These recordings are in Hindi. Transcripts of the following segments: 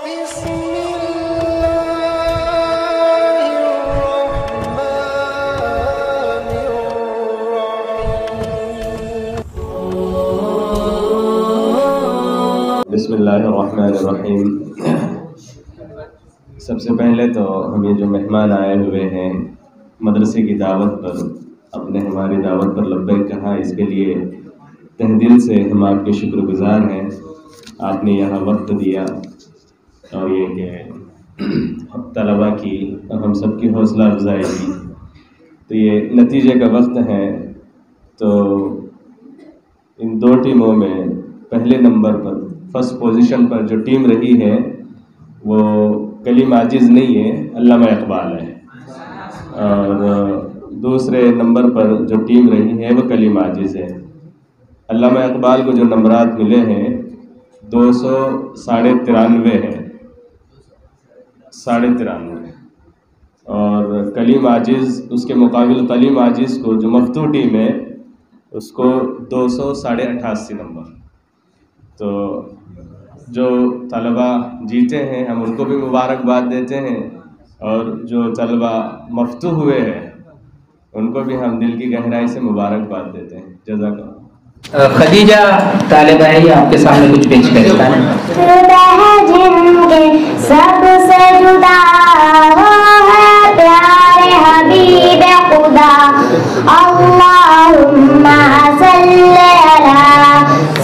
बिस्मिल्लाहिर्रहमानिर्रहीम। सबसे पहले तो हम ये जो मेहमान आए हुए हैं मदरसे की दावत पर, अपने हमारी दावत पर लब्बैक कहा, इसके लिए तहे दिल से हम आपके शुक्रगुज़ार हैं। आपने यहाँ वक्त दिया और ये कि तलबा की और हम सब की हौसला अफजाई की, तो ये नतीजे का वक्त है। तो इन दो टीमों में पहले नंबर पर फर्स्ट पोजीशन पर जो टीम रही है वो कलीम आजिज़ नहीं है, अल्लामा इकबाल है। और दूसरे नंबर पर जो टीम रही है वो कलीम आजिज़ है। अल्लामा इकबाल को जो नंबरात मिले हैं 293 है, 93, और कलीम आजिज़ उसके मुकाबिल कलीम आजिज़ को जो मफ्तू टीम है उसको 288 नंबर। तो जो तलबा जीते हैं हम उनको भी मुबारकबाद देते हैं, और जो तलबा मफ्तू हुए हैं उनको भी हम दिल की गहराई से मुबारकबाद देते हैं। जज़ाकल्लाह। खदीजा तालिबा है, आपके सामने कुछ पेश करेगा। सबसे जुदा वो है प्यारे हबीब खुदा, अल्लाहुम्मा सल्ली अला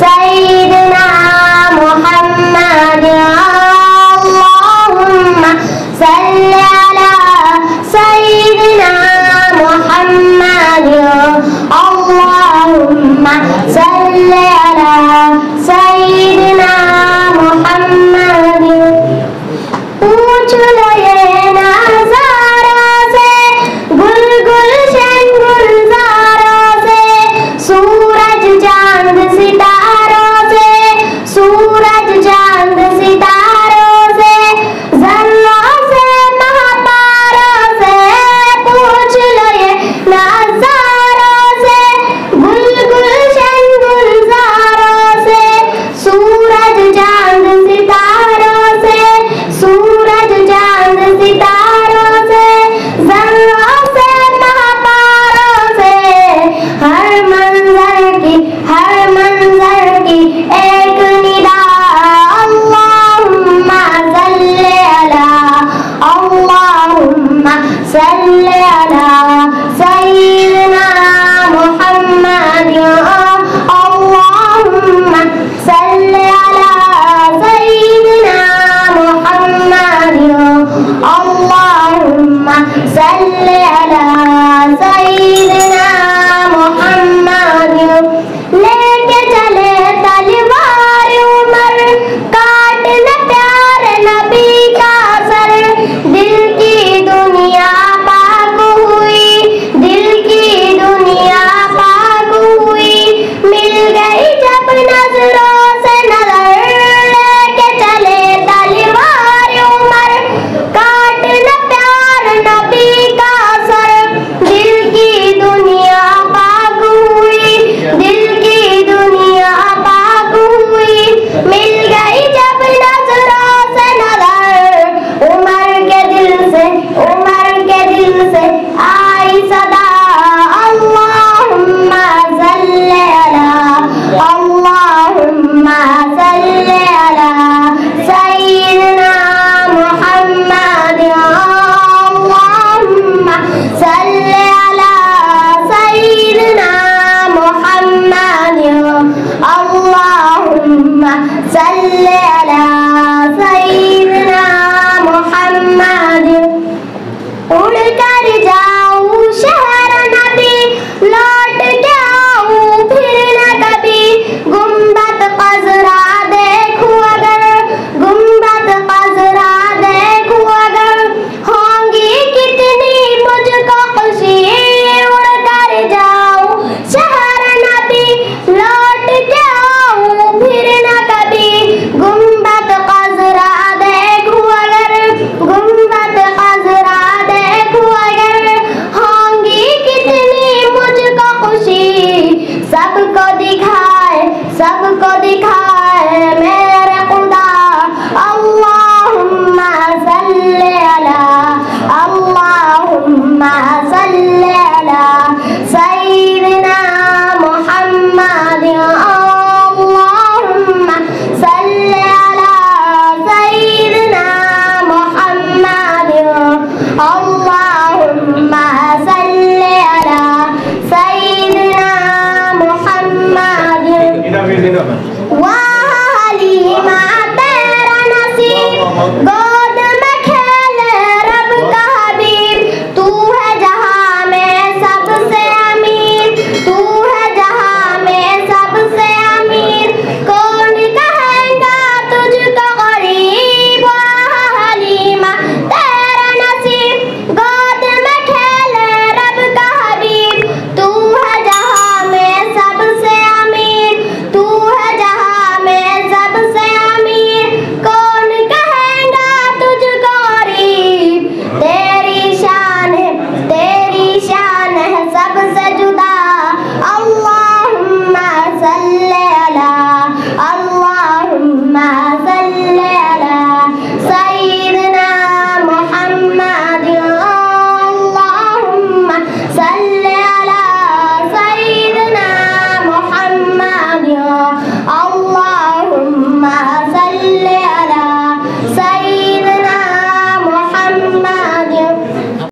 सय्यिदिना मुहम्मद, अल्लाहुम्मा सल्ली अला सय्यिदिना मुहम्मद, अल्लाहुम्मा सल्ली अला सय्यिदिना मुहम्मद। गो